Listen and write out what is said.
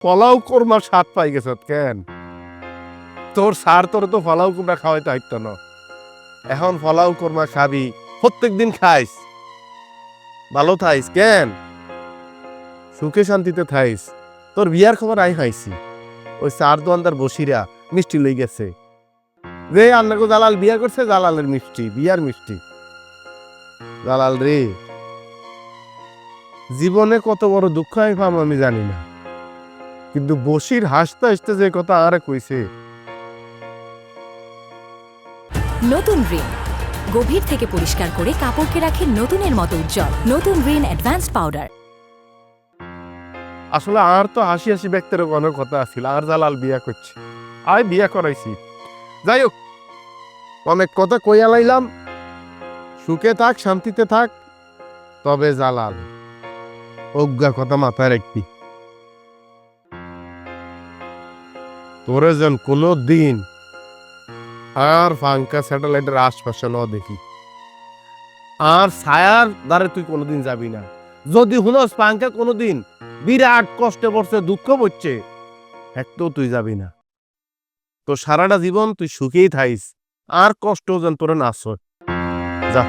ফলাও কোরমার স্বাদ পাই গেছ কেন? তোর সার তোর তো ফলাও কোরমা খাওয়াইতে হইতো না। এখন ফলাও কোরমা খাবি, প্রত্যেক দিন খাইস, ভালো থাইস কেন? সুখে শান্তিতে থাইস। তোর বিয়ার খবর আই খাইছি, ওই চার দোয়ানদার বসিরা মিষ্টি লই গেছে। রে আন্নাগো জালাল বিয়া করছে, জালালের মিষ্টি, বিয়ার মিষ্টি। জালাল রে, জীবনে কত বড় দুঃখ আমি পাম আমি জানি না, কিন্তু বসির হাসতে হাসতে যে কথা আরে কইছে। নতুন রিন গভীর থেকে পরিষ্কার করে কাপড়কে রাখে নতুনের মতো উজ্জ্বল। নতুন রিন অ্যাডভান্সড পাউডার। আসলে আর তো হাসি হাসি ব্যক্তির অনেক কথা আছিল, আর জালাল বিয়া করছে, আয় বিয়া করাইছি। যাই হোক, অনেক কথা কইয়া লাইলাম। সুখে থাক, শান্তিতে থাক। তবে জালাল, অজ্ঞা কথা মাথায় রাখবি, তোরে যেন কোনো দিন আর ফাঙ্কা স্যাটেলাইটের আশপাশে ন দেখি, আর ছায়ার দ্বারে তুই কোনোদিন যাবি না। যদি হুনস ফাঙ্কা কোনোদিন বিরাট কষ্টে পড়ছে, দুঃখ পড়ছে, একটু তুই যাবি না। তো সারাটা জীবন তুই সুখেই থাইস, আর কষ্ট যেন তোরে না আসয়। যা।